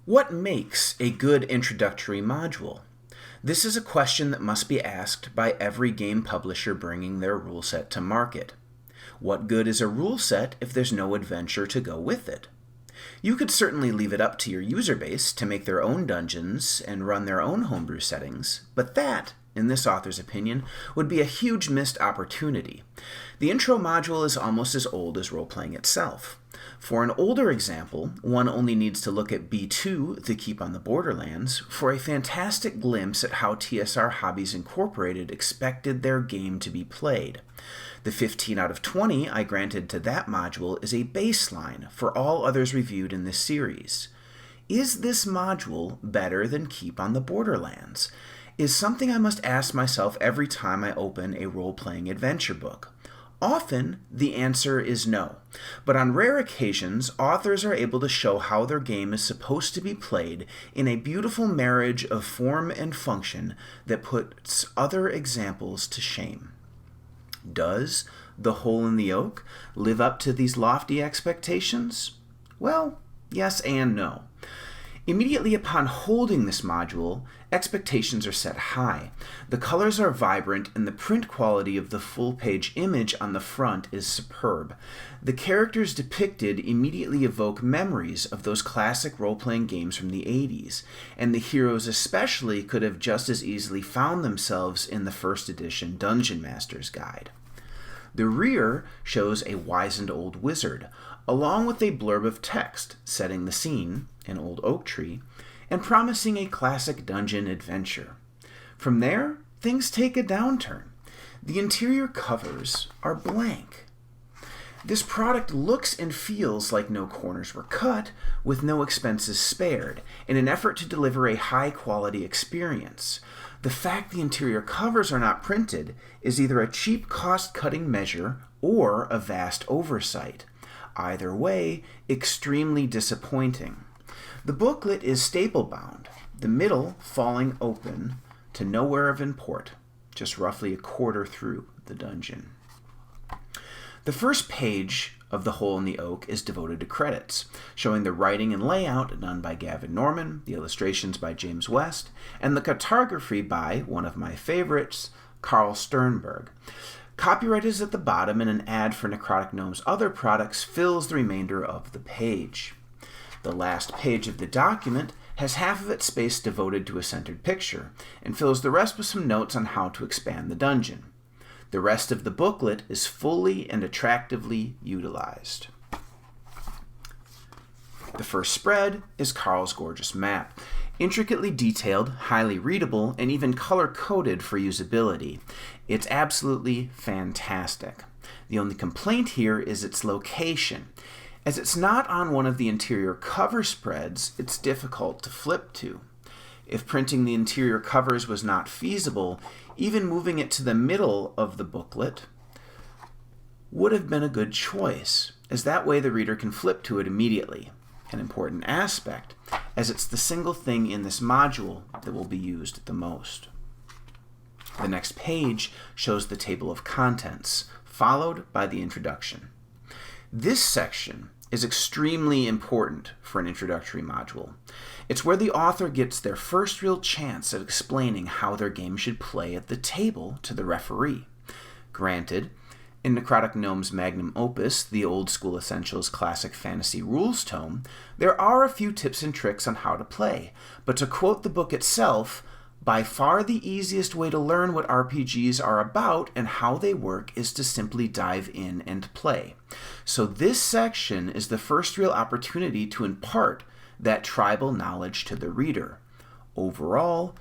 What makes a good introductory module? This is a question that must be asked by every game publisher bringing their rule set to market. What good is a rule set if there's no adventure to go with it? You could certainly leave it up to your user base to make their own dungeons and run their own homebrew settings, but that, in this author's opinion, would be a huge missed opportunity. The intro module is almost as old as role-playing itself. For an older example, one only needs to look at B2, The Keep on the Borderlands, for a fantastic glimpse at how TSR Hobbies Incorporated expected their game to be played. The 15 out of 20 I granted to that module is a baseline for all others reviewed in this series. Is this module better than Keep on the Borderlands? Is something I must ask myself every time I open a role-playing adventure book. Often, the answer is no, but on rare occasions, authors are able to show how their game is supposed to be played in a beautiful marriage of form and function that puts other examples to shame. Does The Hole in the Oak live up to these lofty expectations? Well, yes and no. Immediately upon holding this module, expectations are set high. The colors are vibrant and the print quality of the full-page image on the front is superb. The characters depicted immediately evoke memories of those classic role-playing games from the 80s, and the heroes especially could have just as easily found themselves in the first edition Dungeon Master's Guide. The rear shows a wizened old wizard, along with a blurb of text setting the scene, an old oak tree, and promising a classic dungeon adventure. From there, things take a downturn. The interior covers are blank. This product looks and feels like no corners were cut, with no expenses spared, in an effort to deliver a high-quality experience. The fact the interior covers are not printed is either a cheap cost-cutting measure or a vast oversight. Either way, extremely disappointing. The booklet is staple-bound, the middle falling open to nowhere of import, just roughly a quarter through the dungeon. The first page of The Hole in the Oak is devoted to credits, showing the writing and layout done by Gavin Norman, the illustrations by James West, and the cartography by one of my favorites, Carl Sternberg. Copyright is at the bottom, and an ad for Necrotic Gnome's other products fills the remainder of the page. The last page of the document has half of its space devoted to a centered picture, and fills the rest with some notes on how to expand the dungeon. The rest of the booklet is fully and attractively utilized. The first spread is Carl's gorgeous map, intricately detailed, highly readable, and even color-coded for usability. It's absolutely fantastic. The only complaint here is its location. As it's not on one of the interior cover spreads, it's difficult to flip to. If printing the interior covers was not feasible, even moving it to the middle of the booklet would have been a good choice, as that way the reader can flip to it immediately. An important aspect, as it's the single thing in this module that will be used the most. The next page shows the table of contents, followed by the introduction. This section is extremely important for an introductory module. It's where the author gets their first real chance at explaining how their game should play at the table to the referee. Granted, in Necrotic Gnome's magnum opus, the Old School Essentials Classic Fantasy Rules Tome, there are a few tips and tricks on how to play, but to quote the book itself, by far the easiest way to learn what RPGs are about and how they work is to simply dive in and play. So this section is the first real opportunity to impart that tribal knowledge to the reader. Overall,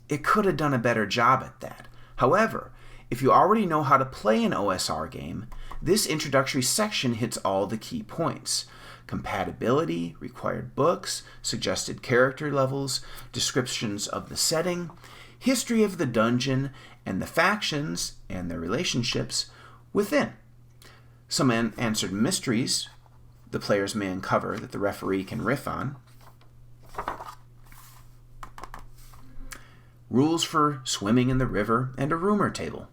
it could have done a better job at that. However, if you already know how to play an OSR game, this introductory section hits all the key points. Compatibility, required books, suggested character levels, descriptions of the setting, history of the dungeon, and the factions and their relationships within. Some unanswered mysteries the players may uncover that the referee can riff on. Rules for swimming in the river, and a rumor table.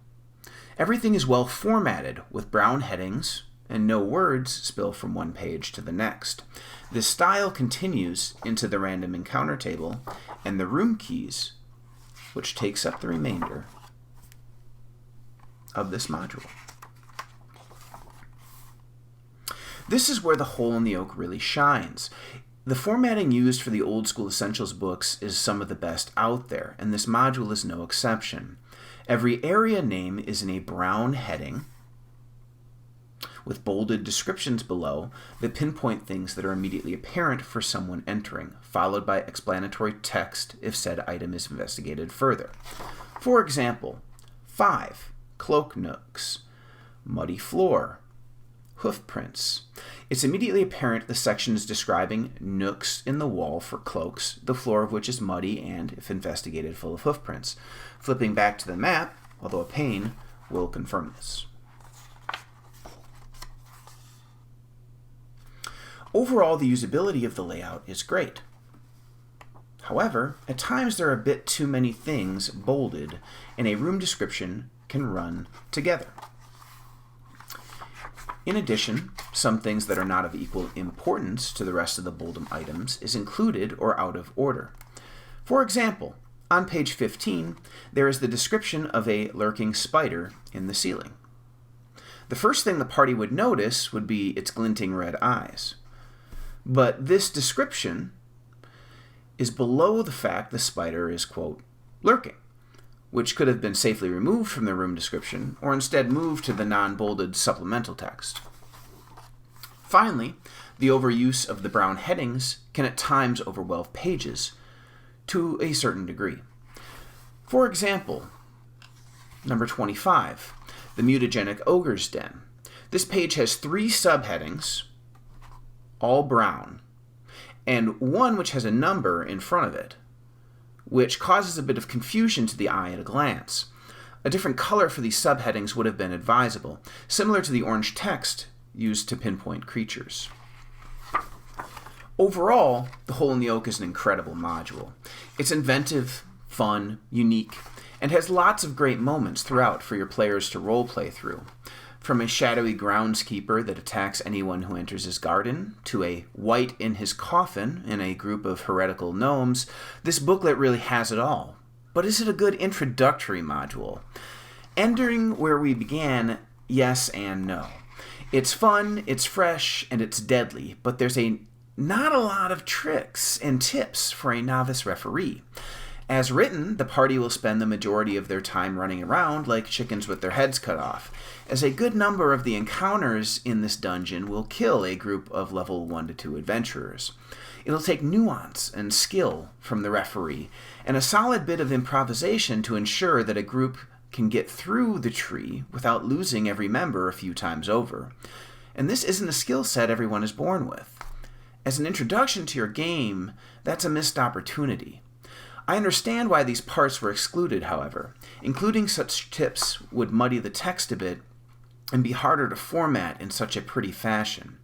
Everything is well formatted with brown headings, and no words spill from one page to the next. This style continues into the random encounter table and the room keys, which takes up the remainder of this module. This is where the hole in the oak really shines. The formatting used for the old school essentials books is some of the best out there, and this module is no exception. Every area name is in a brown heading with bolded descriptions below that pinpoint things that are immediately apparent for someone entering, followed by explanatory text if said item is investigated further. For example, 5, cloak nooks, muddy floor, hoof prints. It's immediately apparent the section is describing nooks in the wall for cloaks, the floor of which is muddy and, if investigated, full of hoof prints. Flipping back to the map, although a pane, will confirm this. Overall, the usability of the layout is great. However, at times there are a bit too many things bolded, and a room description can run together. In addition, some things that are not of equal importance to the rest of the bolded items is included or out of order. For example, on page 15, there is the description of a lurking spider in the ceiling. The first thing the party would notice would be its glinting red eyes. But this description is below the fact the spider is, quote, lurking, which could have been safely removed from the room description or instead moved to the non-bolded supplemental text. Finally, the overuse of the brown headings can at times overwhelm pages to a certain degree. For example, number 25, the mutagenic ogre's den. This page has 3 subheadings, all brown, and one which has a number in front of it, which causes a bit of confusion to the eye at a glance. A different color for these subheadings would have been advisable, similar to the orange text used to pinpoint creatures. Overall, The Hole in the Oak is an incredible module. It's inventive, fun, unique, and has lots of great moments throughout for your players to roleplay through. From a shadowy groundskeeper that attacks anyone who enters his garden, to a wight in his coffin in a group of heretical gnomes, this booklet really has it all. But is it a good introductory module? Entering where we began, yes and no. It's fun, it's fresh, and it's deadly, but there's not a lot of tricks and tips for a novice referee. As written, the party will spend the majority of their time running around like chickens with their heads cut off, as a good number of the encounters in this dungeon will kill a group of level 1 to 2 adventurers. It'll take nuance and skill from the referee, and a solid bit of improvisation to ensure that a group can get through the tree without losing every member a few times over. And this isn't a skill set everyone is born with. As an introduction to your game, that's a missed opportunity. I understand why these parts were excluded, however. Including such tips would muddy the text a bit and be harder to format in such a pretty fashion.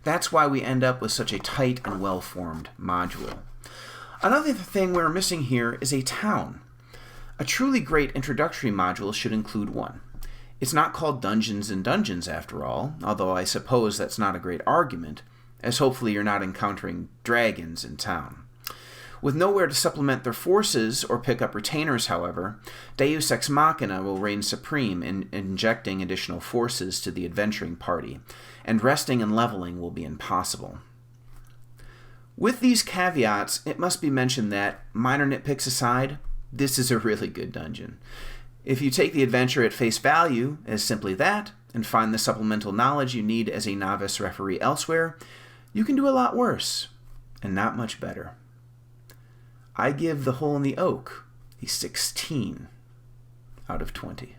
That's why we end up with such a tight and well-formed module. Another thing we're missing here is a town. A truly great introductory module should include one. It's not called Dungeons and Dungeons after all, although I suppose that's not a great argument, as hopefully you're not encountering dragons in town. With nowhere to supplement their forces or pick up retainers, however, Deus Ex Machina will reign supreme in injecting additional forces to the adventuring party, and resting and leveling will be impossible. With these caveats, it must be mentioned that, minor nitpicks aside, this is a really good dungeon. If you take the adventure at face value as simply that, and find the supplemental knowledge you need as a novice referee elsewhere, you can do a lot worse, and not much better. I give The Hole in the Oak a 16 out of 20.